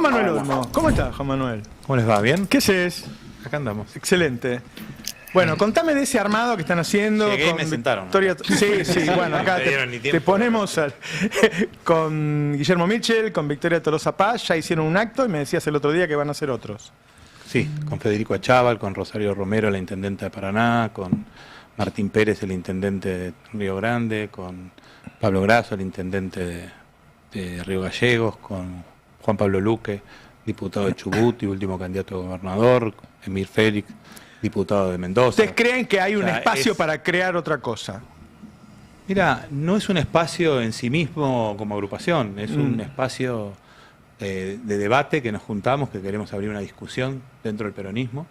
Manuel Olmo. ¿Cómo estás, Juan Manuel? ¿Cómo les va? ¿Bien? ¿Qué haces? Acá andamos. Excelente. Bueno, contame de ese armado que están haciendo. Llegué y me sentaron. Victoria... Sí, sí, bueno, acá No me dieron ni te tiempo. ponemos con Guillermo Mitchell, con Victoria Tolosa Paz, ya hicieron un acto y me decías el otro día que van a hacer otros. Sí, con Federico Achával, con Rosario Romero, la intendente de Paraná, con Martín Pérez, el intendente de Río Grande, con Pablo Grasso, el intendente de Río Gallegos, con Juan Pablo Luque, diputado de Chubut y último candidato a gobernador, Emir Félix, diputado de Mendoza. ¿Ustedes creen que hay un O sea, espacio para crear otra cosa? Mira, no es un espacio en sí mismo como agrupación, es un espacio de debate que nos juntamos, que queremos abrir una discusión dentro del peronismo,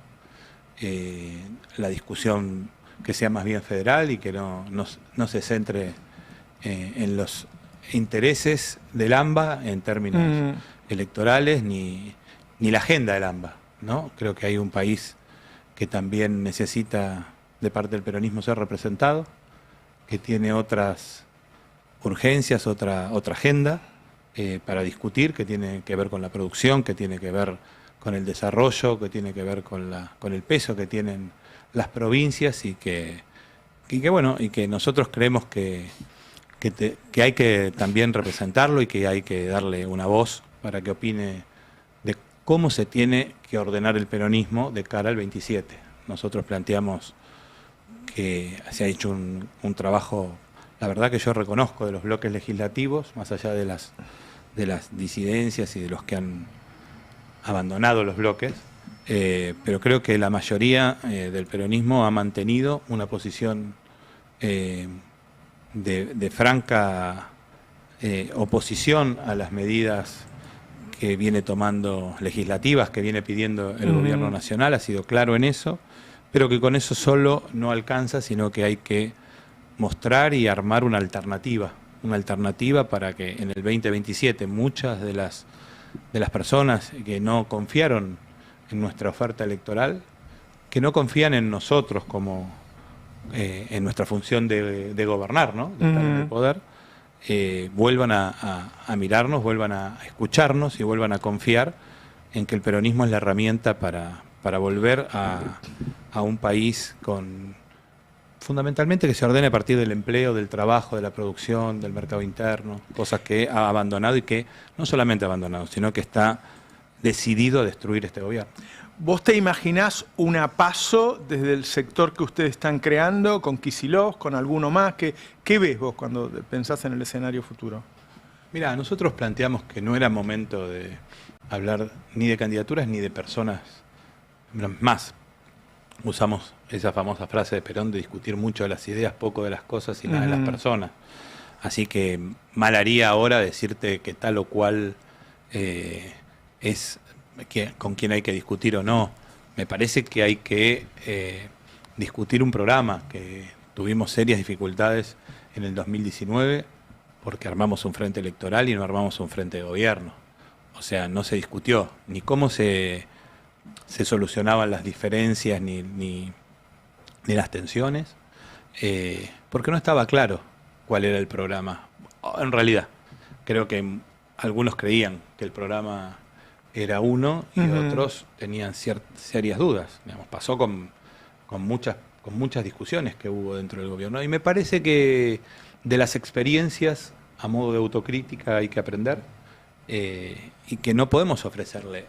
la discusión que sea más bien federal y que no se centre en los intereses del AMBA en términos electorales ni la agenda del AMBA, ¿no? Creo que hay un país que también necesita de parte del peronismo ser representado, que tiene otras urgencias, otra agenda para discutir, que tiene que ver con la producción, que tiene que ver con el desarrollo, que tiene que ver con el peso que tienen las provincias y que nosotros creemos que hay que también representarlo y que hay que darle una voz para que opine de cómo se tiene que ordenar el peronismo de cara al 27. Nosotros planteamos que se ha hecho un trabajo, la verdad que yo reconozco, de los bloques legislativos, más allá de las disidencias y de los que han abandonado los bloques, pero creo que la mayoría del peronismo ha mantenido una posición de franca oposición a las medidas que viene tomando legislativas, que viene pidiendo el gobierno nacional, ha sido claro en eso, pero que con eso solo no alcanza, sino que hay que mostrar y armar una alternativa para que en el 2027 muchas de las personas que no confiaron en nuestra oferta electoral, que no confían en nosotros como en nuestra función de gobernar, ¿no? De estar en el poder, vuelvan a mirarnos, vuelvan a escucharnos y vuelvan a confiar en que el peronismo es la herramienta para volver a un país fundamentalmente que se ordene a partir del empleo, del trabajo, de la producción, del mercado interno, cosas que ha abandonado y que no solamente ha abandonado, sino que está decidido a destruir este gobierno. ¿Vos te imaginás un paso desde el sector que ustedes están creando, con Kicillof, con alguno más? ¿Qué ves vos cuando pensás en el escenario futuro? Mira, nosotros planteamos que no era momento de hablar ni de candidaturas ni de personas más. Usamos esa famosa frase de Perón de discutir mucho de las ideas, poco de las cosas y nada de las personas. Así que mal haría ahora decirte que tal o cual es con quién hay que discutir o no. Me parece que hay que discutir un programa, que tuvimos serias dificultades en el 2019 porque armamos un frente electoral y no armamos un frente de gobierno. O sea, no se discutió ni cómo se solucionaban las diferencias ni las tensiones, porque no estaba claro cuál era el programa. En realidad, creo que algunos creían que el programa era uno y otros tenían serias dudas. Digamos, pasó con muchas discusiones que hubo dentro del gobierno. Y me parece que de las experiencias, a modo de autocrítica, hay que aprender y que no podemos ofrecerle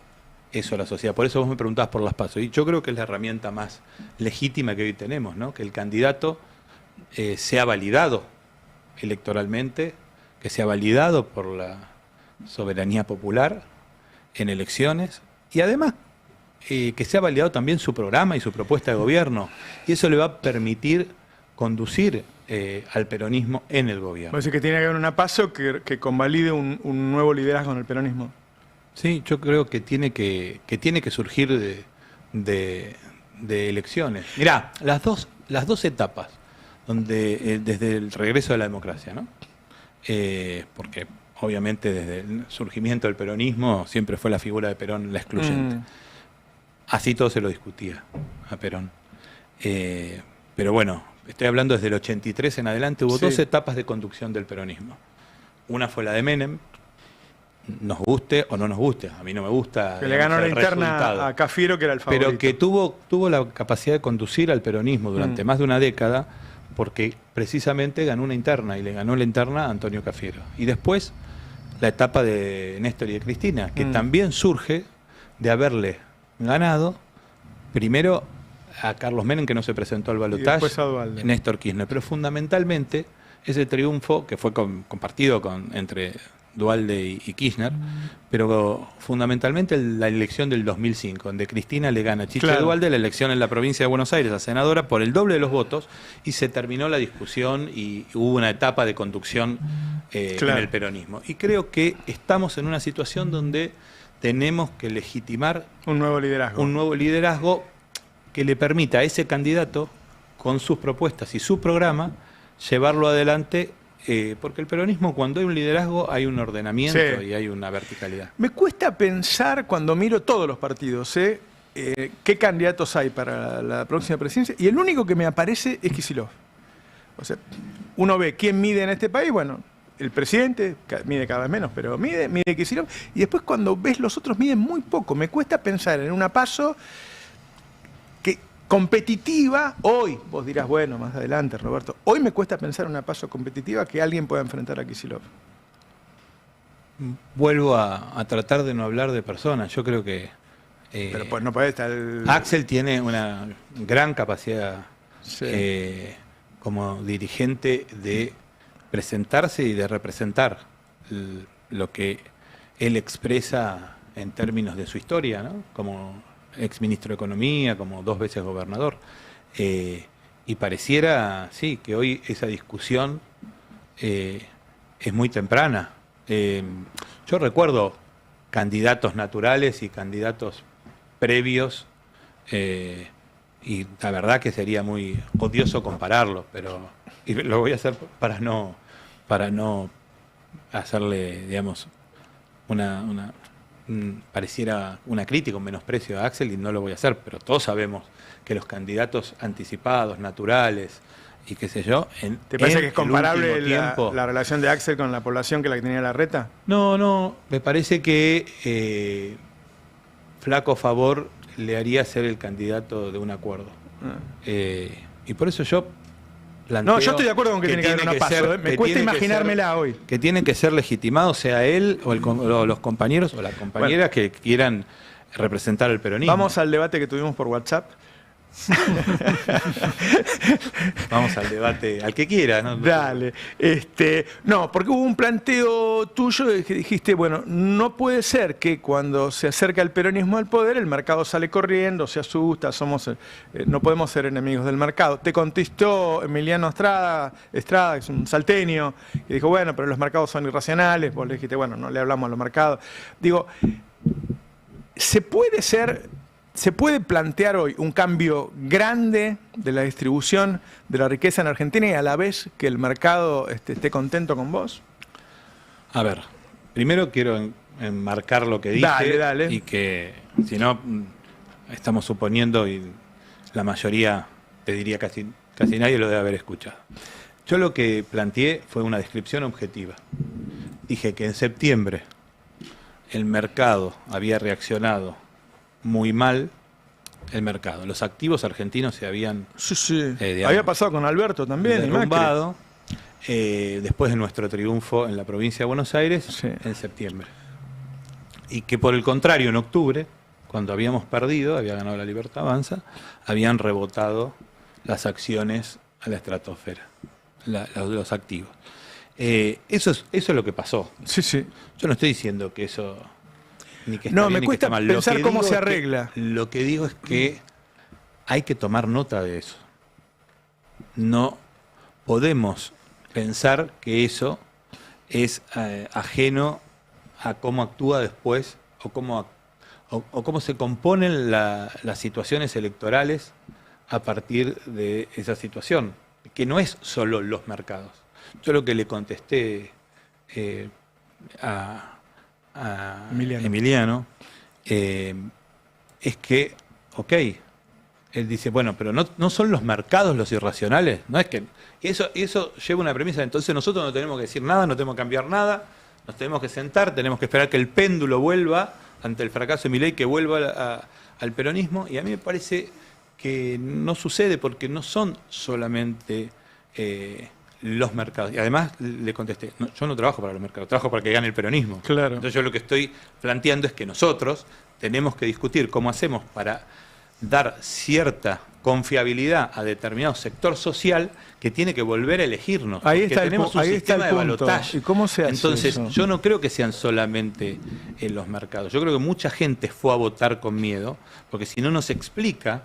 eso a la sociedad. Por eso vos me preguntabas por las PASO. Y yo creo que es la herramienta más legítima que hoy tenemos, ¿no? Que el candidato sea validado electoralmente, que sea validado por la soberanía popular en elecciones y además que sea validado también su programa y su propuesta de gobierno. Y eso le va a permitir conducir al peronismo en el gobierno. ¿Vos decís que tiene que haber una PASO que convalide un nuevo liderazgo en el peronismo? Sí, yo creo que tiene que surgir de elecciones. Mirá, las dos etapas, donde desde el regreso de la democracia, ¿no? Porque obviamente desde el surgimiento del peronismo siempre fue la figura de Perón la excluyente. Así todo se lo discutía a Perón. Pero bueno, estoy hablando desde el 83 en adelante, hubo dos etapas de conducción del peronismo. Una fue la de Menem, nos guste o no nos guste. A mí no me gusta. Que le ganó la interna a Cafiero, que era el favorito. Pero que tuvo la capacidad de conducir al peronismo durante más de una década, porque precisamente ganó una interna, y le ganó la interna a Antonio Cafiero. Y después la etapa de Néstor y de Cristina, que también surge de haberle ganado primero a Carlos Menem, que no se presentó al balotaje, Néstor Kirchner. Pero fundamentalmente ese triunfo, que fue compartido entre Duhalde y Kirchner, pero fundamentalmente la elección del 2005, donde Cristina le gana a Chiche Duhalde la elección en la provincia de Buenos Aires a senadora por el doble de los votos, y se terminó la discusión y hubo una etapa de conducción en el peronismo. Y creo que estamos en una situación donde tenemos que legitimar un nuevo liderazgo que le permita a ese candidato, con sus propuestas y su programa, llevarlo adelante. Porque el peronismo, cuando hay un liderazgo, hay un ordenamiento y hay una verticalidad. Me cuesta pensar, cuando miro todos los partidos, qué candidatos hay para la próxima presidencia, y el único que me aparece es Kicillof. O sea, uno ve quién mide en este país, bueno, el presidente mide cada vez menos, pero mide Kicillof, y después cuando ves los otros miden muy poco. Me cuesta pensar en una PASO competitiva, hoy, vos dirás, bueno, más adelante, Roberto, hoy me cuesta pensar en una PASO competitiva que alguien pueda enfrentar a Kicillof. Vuelvo a tratar de no hablar de personas. Yo creo que pero pues no puede estar Axel tiene una gran capacidad como dirigente de presentarse y de representar lo que él expresa en términos de su historia, ¿no? Como exministro de Economía, como 2 veces gobernador. Y pareciera, sí, que hoy esa discusión es muy temprana. Yo recuerdo candidatos naturales y candidatos previos, y la verdad que sería muy odioso compararlos, pero y lo voy a hacer para no hacerle, digamos, pareciera una crítica, un menosprecio a Axel, y no lo voy a hacer, pero todos sabemos que los candidatos anticipados, naturales y qué sé yo, ¿te parece que es comparable la relación de Axel con la población que la que tenía Larreta? No, me parece que flaco favor le haría ser el candidato de un acuerdo. Y por eso yo planteo, yo estoy de acuerdo con que tiene que haber una PASO. Me cuesta imaginármela hoy. Que tienen que ser legitimados, sea él o los compañeros o las compañeras que quieran representar el peronismo. Vamos al debate que tuvimos por WhatsApp. Vamos al debate, al que quiera, ¿no? Dale. No, porque hubo un planteo tuyo que dijiste, bueno, no puede ser que cuando se acerca el peronismo al poder, el mercado sale corriendo, se asusta, no podemos ser enemigos del mercado. Te contestó Emiliano Estrada, que es un salteño, que dijo, bueno, pero los mercados son irracionales. Vos le dijiste, bueno, no le hablamos a los mercados. Digo, ¿se puede plantear hoy un cambio grande de la distribución de la riqueza en Argentina y a la vez que el mercado esté contento con vos? A ver, primero quiero enmarcar lo que dije. Dale. Y que, si no, estamos suponiendo, y la mayoría, te diría casi nadie lo debe haber escuchado. Yo lo que planteé fue una descripción objetiva. Dije que en septiembre el mercado había reaccionado muy mal, el mercado. Los activos argentinos se habían... había pasado con Alberto también. Derrumbado, después de nuestro triunfo en la provincia de Buenos Aires, en septiembre. Y que por el contrario, en octubre, cuando habíamos perdido, había ganado la Libertad Avanza, habían rebotado las acciones a la estratosfera, los activos. Eso es lo que pasó. Yo no estoy diciendo que eso... me cuesta pensar cómo se arregla. Lo que digo es que hay que tomar nota de eso. No podemos pensar que eso es ajeno a cómo actúa después o cómo se componen las situaciones electorales a partir de esa situación, que no es solo los mercados. Yo lo que le contesté a Emiliano es que, él dice, bueno, pero no son los mercados los irracionales, no es que... Y eso lleva una premisa, entonces nosotros no tenemos que decir nada, no tenemos que cambiar nada, nos tenemos que sentar, tenemos que esperar que el péndulo vuelva ante el fracaso de Milei, que vuelva al peronismo, y a mí me parece que no sucede porque no son solamente los mercados. Y además le contesté, no, yo no trabajo para los mercados, trabajo para que gane el peronismo. Claro. Entonces yo lo que estoy planteando es que nosotros tenemos que discutir cómo hacemos para dar cierta confiabilidad a determinado sector social que tiene que volver a elegirnos. Ahí porque está tenemos un sistema de balotaje. ¿Y cómo se hace Entonces, eso? yo no creo que sean solamente en los mercados. Yo creo que mucha gente fue a votar con miedo, porque si no nos explica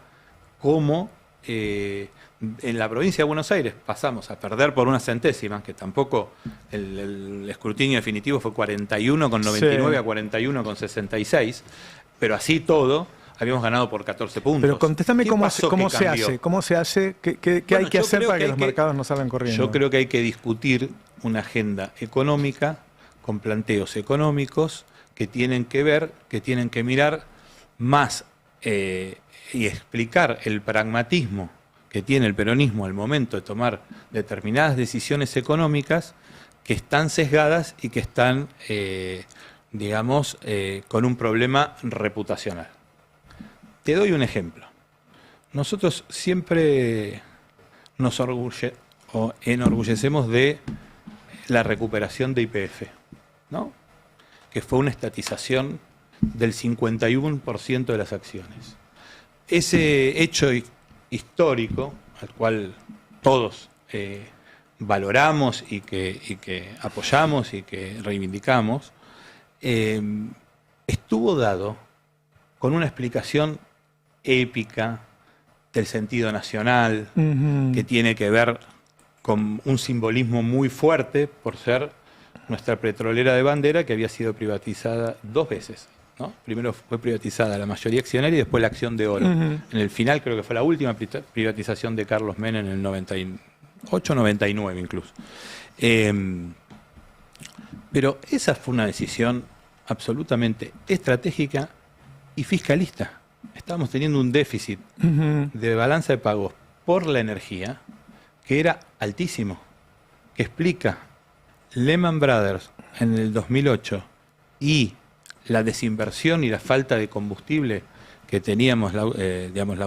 cómo en la provincia de Buenos Aires pasamos a perder por una centésima, que tampoco el escrutinio definitivo fue 41,99 a 41,66, pero así todo habíamos ganado por 14 puntos. Pero contéstame cómo se cambió? hace, cómo se hace, qué Bueno, hay que yo hacer creo para que que hay los mercados no salgan corriendo. Yo creo que hay que discutir una agenda económica con planteos económicos que tienen que ver, que tienen que mirar más y explicar el pragmatismo que tiene el peronismo al momento de tomar determinadas decisiones económicas que están sesgadas y que están, digamos, con un problema reputacional. Te doy un ejemplo. Nosotros siempre nos enorgullecemos de la recuperación de YPF, ¿no? Que fue una estatización del 51% de las acciones. Ese hecho histórico, al cual todos valoramos y que apoyamos y que reivindicamos, estuvo dado con una explicación épica del sentido nacional, que tiene que ver con un simbolismo muy fuerte por ser nuestra petrolera de bandera, que había sido privatizada 2 veces, ¿no? Primero fue privatizada la mayoría accionaria y después la acción de oro. En el final creo que fue la última privatización de Carlos Menem en el 98, 99 incluso. Pero esa fue una decisión absolutamente estratégica y fiscalista. Estábamos teniendo un déficit de balanza de pagos por la energía que era altísimo, que explica Lehman Brothers en el 2008 y la desinversión y la falta de combustible que teníamos, digamos, la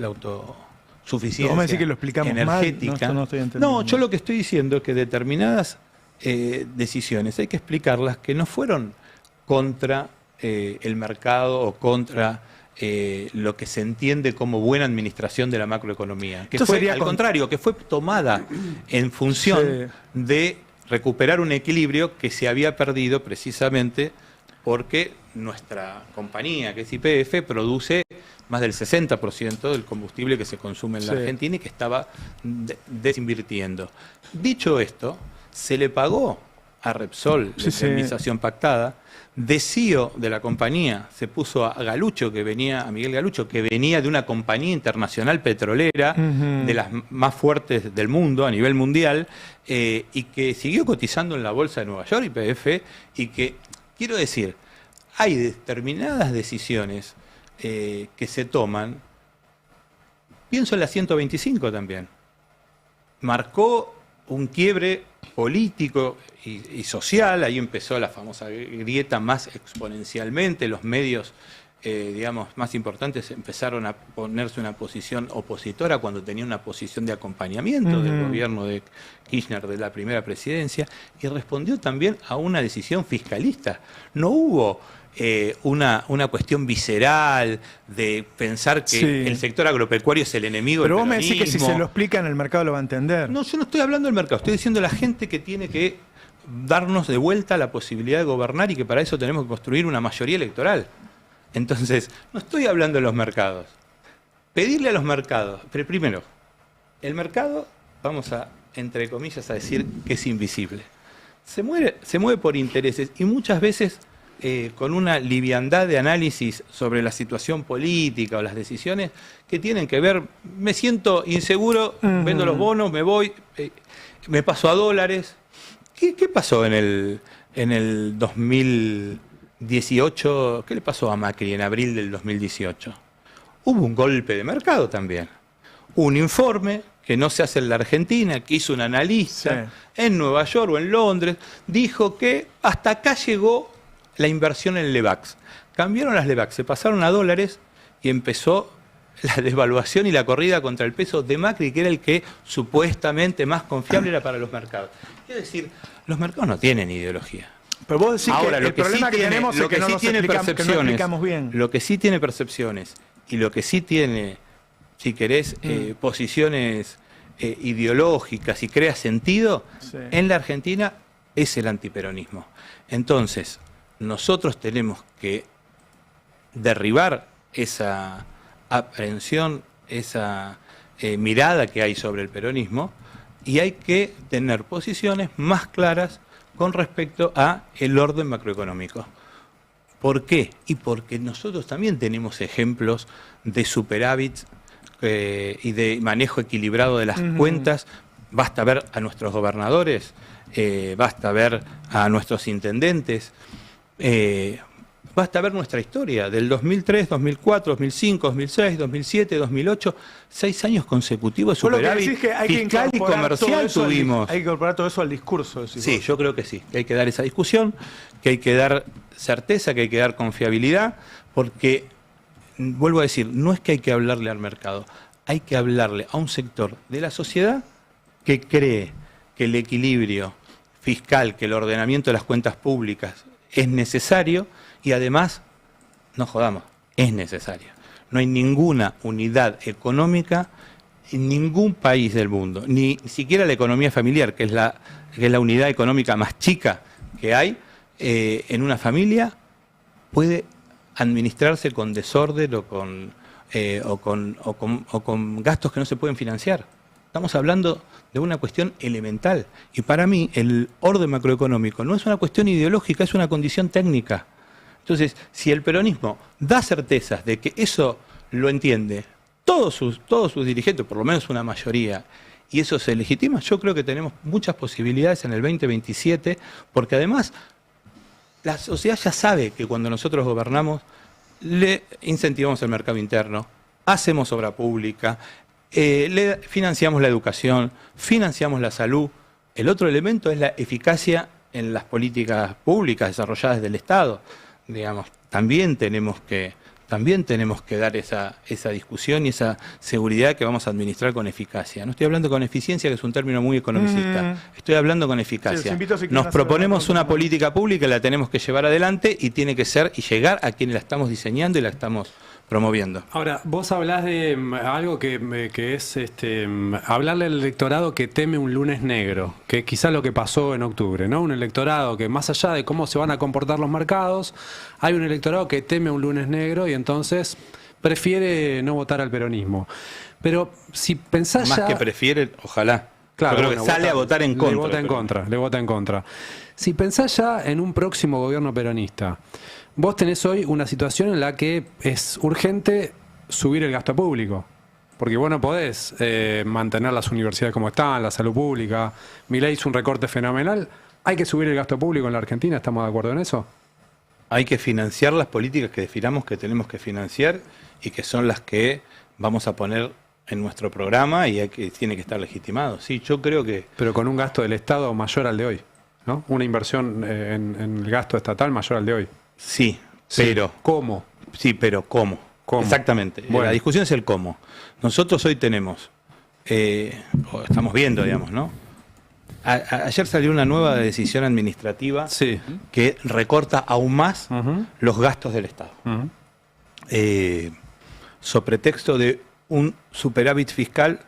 autosuficiencia ¿Vamos a decir que lo explicamos energética. Mal? No estoy entendiendo. No, yo lo que estoy diciendo es que determinadas decisiones hay que explicarlas que no fueron contra el mercado o contra lo que se entiende como buena administración de la macroeconomía. Que fue, al contrario, que fue tomada en función de recuperar un equilibrio que se había perdido precisamente porque nuestra compañía, que es YPF, produce más del 60% del combustible que se consume en la Argentina y que estaba desinvirtiendo. Dicho esto, se le pagó a Repsol la indemnización pactada. De CEO de la compañía se puso a Miguel Galucho, que venía de una compañía internacional petrolera, de las más fuertes del mundo, a nivel mundial, y que siguió cotizando en la bolsa de Nueva York, YPF, y que, quiero decir, hay determinadas decisiones que se toman. Pienso en la 125 también. Marcó un quiebre político y social, ahí empezó la famosa grieta más exponencialmente, los medios, digamos, más importantes empezaron a ponerse una posición opositora cuando tenía una posición de acompañamiento del gobierno de Kirchner de la primera presidencia, y respondió también a una decisión fiscalista. No hubo una cuestión visceral de pensar que el sector agropecuario es el enemigo del peronismo. Pero vos me decís que si se lo explican el mercado lo va a entender. No, yo no estoy hablando del mercado, estoy diciendo la gente que tiene que darnos de vuelta la posibilidad de gobernar y que para eso tenemos que construir una mayoría electoral. Entonces, no estoy hablando de los mercados. Pedirle a los mercados, pero primero, el mercado, vamos a, entre comillas, a decir que es invisible. Se mueve por intereses y muchas veces con una liviandad de análisis sobre la situación política o las decisiones que tienen que ver, me siento inseguro, vendo los bonos, me voy, me paso a dólares. ¿Qué pasó en el 2018? ¿Qué le pasó a Macri en abril del 2018? Hubo un golpe de mercado también. Un informe que no se hace en la Argentina, que hizo un analista en Nueva York o en Londres, dijo que hasta acá llegó la inversión en Levax. Cambiaron las Levax, se pasaron a dólares y empezó la devaluación y la corrida contra el peso de Macri, que era el que supuestamente más confiable era para los mercados. Es decir, los mercados no tienen ideología. Pero vos decís ahora, que el problema que tenemos es que no explicamos bien. Lo que sí tiene percepciones y lo que sí tiene, si querés, posiciones ideológicas y crea sentido, en la Argentina es el antiperonismo. Entonces, nosotros tenemos que derribar esa aprehensión, esa mirada que hay sobre el peronismo, y hay que tener posiciones más claras con respecto a el orden macroeconómico. ¿Por qué? Y porque nosotros también tenemos ejemplos de superávits y de manejo equilibrado de las cuentas. Basta ver a nuestros gobernadores, basta ver a nuestros intendentes, basta ver nuestra historia del 2003, 2004, 2005, 2006, 2007, 2008, 6 años consecutivos de superávit fiscal y comercial tuvimos. Hay que incorporar todo eso al discurso. Sí, yo creo que sí, que hay que dar esa discusión, que hay que dar certeza, que hay que dar confiabilidad, porque, vuelvo a decir, no es que hay que hablarle al mercado, hay que hablarle a un sector de la sociedad que cree que el equilibrio fiscal, que el ordenamiento de las cuentas públicas es necesario. Y además, no jodamos, es necesario. No hay ninguna unidad económica en ningún país del mundo, ni siquiera la economía familiar, que es la unidad económica más chica que hay en una familia, puede administrarse con desorden o con gastos que no se pueden financiar. Estamos hablando de una cuestión elemental. Y para mí, el orden macroeconómico no es una cuestión ideológica, es una condición técnica. Entonces, si el peronismo da certezas de que eso lo entiende todos sus dirigentes, por lo menos una mayoría, y eso se legitima, yo creo que tenemos muchas posibilidades en el 2027, porque además la sociedad ya sabe que cuando nosotros gobernamos, le incentivamos el mercado interno, hacemos obra pública, le financiamos la educación, financiamos la salud. El otro elemento es la eficacia en las políticas públicas desarrolladas del Estado. Digamos, también tenemos que dar esa discusión y esa seguridad que vamos a administrar con eficacia. No estoy hablando con eficiencia, que es un término muy economicista. Estoy hablando con eficacia. Nos proponemos una política pública, la tenemos que llevar adelante y tiene que ser y llegar a quienes la estamos diseñando y la estamos promoviendo. Ahora, vos hablás de algo que es hablarle al electorado que teme un lunes negro, que es quizás lo que pasó en octubre, ¿no? Un electorado que, más allá de cómo se van a comportar los mercados, hay un electorado que teme un lunes negro y entonces prefiere no votar al peronismo. Pero si pensás más que prefiere, ojalá. Claro, yo creo que sale a votar en contra. Le vota en contra. Si pensás ya en un próximo gobierno peronista, vos tenés hoy una situación en la que es urgente subir el gasto público, porque vos no podés mantener las universidades como están, la salud pública. Milei hizo un recorte fenomenal. ¿Hay que subir el gasto público en la Argentina? ¿Estamos de acuerdo en eso? Hay que financiar las políticas que definamos que tenemos que financiar y que son las que vamos a poner en nuestro programa y tiene que estar legitimado. Sí, yo creo que... Pero con un gasto del Estado mayor al de hoy, ¿no? Una inversión en el gasto estatal mayor al de hoy. Sí, pero... ¿Cómo? Sí, pero ¿cómo? Exactamente. Bueno. La discusión es el cómo. Nosotros hoy tenemos, o estamos viendo, digamos, ¿no? Ayer salió una nueva decisión administrativa que recorta aún más los gastos del Estado. So pretexto de un superávit fiscal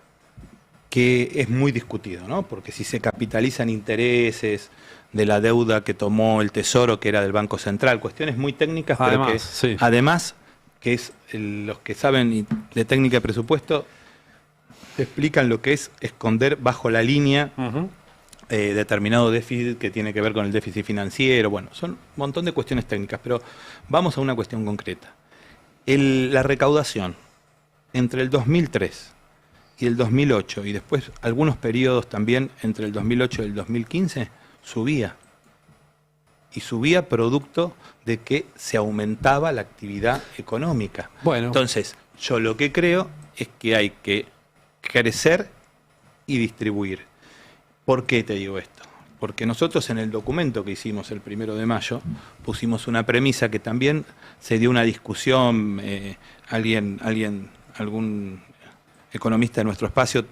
que es muy discutido, ¿no? Porque si se capitalizan intereses de la deuda que tomó el Tesoro, que era del Banco Central, cuestiones muy técnicas, pero que además, que es los que saben de técnica de presupuesto, te explican lo que es esconder bajo la línea determinado déficit que tiene que ver con el déficit financiero. Bueno, son un montón de cuestiones técnicas, pero vamos a una cuestión concreta. La recaudación entre el 2003 y el 2008, y después algunos periodos también entre el 2008 y el 2015, subía. Y subía producto de que se aumentaba la actividad económica. Bueno. Entonces, yo lo que creo es que hay que crecer y distribuir. ¿Por qué te digo esto? Porque nosotros en el documento que hicimos el 1 de mayo pusimos una premisa que también se dio una discusión, algún economista de nuestro espacio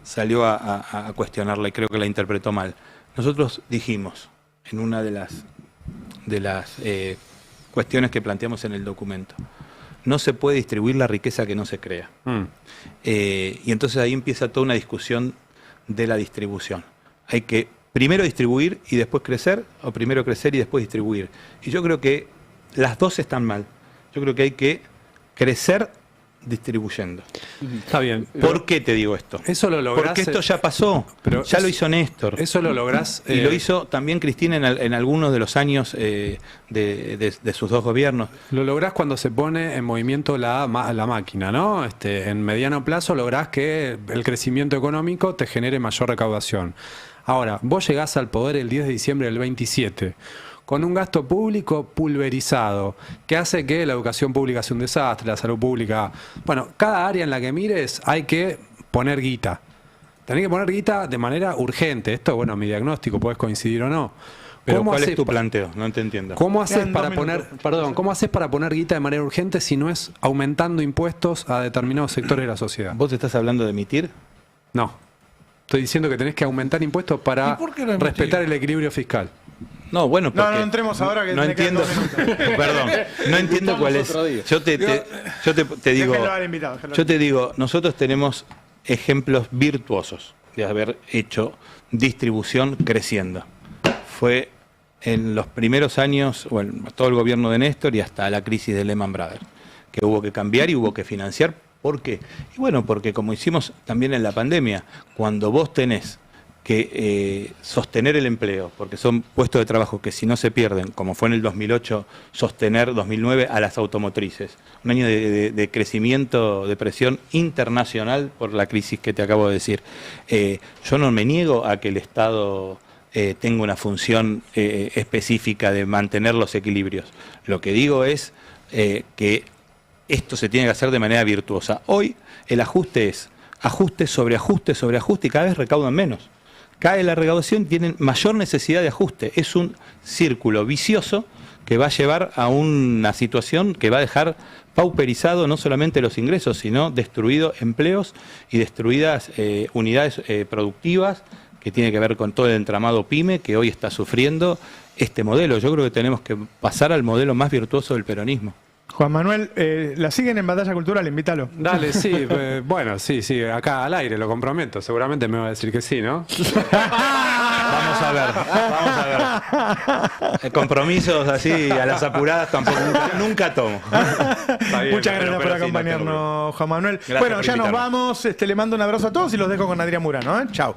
salió a cuestionarla y creo que la interpretó mal. Nosotros dijimos en una de las cuestiones que planteamos en el documento, no se puede distribuir la riqueza que no se crea. Y entonces ahí empieza toda una discusión de la distribución. Hay que primero distribuir y después crecer, o primero crecer y después distribuir. Y yo creo que las dos están mal. Yo creo que hay que crecer distribuyendo. Está bien. ¿Por qué te digo esto? Eso lo lográs. Porque esto ya pasó. Ya lo hizo Néstor. Eso lo lográs. Y lo hizo también Cristina en algunos de los años de sus dos gobiernos. Lo lográs cuando se pone en movimiento la máquina, ¿no? En mediano plazo lográs que el crecimiento económico te genere mayor recaudación. Ahora, vos llegás al poder el 10 de diciembre del 27 con un gasto público pulverizado, que hace que la educación pública sea un desastre, la salud pública... Bueno, cada área en la que mires hay que poner guita. Tenés que poner guita de manera urgente. Esto, bueno, mi diagnóstico, podés coincidir o no. Pero ¿cuál es tu planteo? No te entiendo. ¿Cómo haces ¿cómo haces para poner guita de manera urgente si no es aumentando impuestos a determinados sectores de la sociedad? ¿Vos estás hablando de emitir? No. Estoy diciendo que tenés que aumentar impuestos para respetar el equilibrio fiscal. No, bueno, porque no entremos ahora que no entiendo. Perdón, no entiendo cuál es. Yo te digo, nosotros tenemos ejemplos virtuosos de haber hecho distribución creciendo. Fue en los primeros años, bueno, todo el gobierno de Néstor y hasta la crisis de Lehman Brothers, que hubo que cambiar y hubo que financiar. ¿Por qué? Y bueno, porque como hicimos también en la pandemia, cuando vos tenés que sostener el empleo, porque son puestos de trabajo que si no se pierden, como fue en el 2008, sostener 2009 a las automotrices. Un año de crecimiento, de presión internacional por la crisis que te acabo de decir. Yo no me niego a que el Estado tenga una función específica de mantener los equilibrios. Lo que digo es que esto se tiene que hacer de manera virtuosa. Hoy el ajuste es ajuste sobre ajuste sobre ajuste y cada vez recaudan menos. Cae la recaudación, tienen mayor necesidad de ajuste. Es un círculo vicioso que va a llevar a una situación que va a dejar pauperizado no solamente los ingresos, sino destruidos empleos y destruidas unidades productivas, que tiene que ver con todo el entramado PYME que hoy está sufriendo este modelo. Yo creo que tenemos que pasar al modelo más virtuoso del peronismo. Juan Manuel, ¿la siguen en Batalla Cultural? Invítalo. Dale, sí. Bueno, sí, acá al aire, lo comprometo. Seguramente me va a decir que sí, ¿no? Vamos a ver. Compromisos así a las apuradas tampoco, nunca tomo. Bien, muchas gracias por acompañarnos, Juan Manuel. Gracias, bueno, ya nos vamos. Le mando un abrazo a todos y los dejo con Adrián Murano. Chao.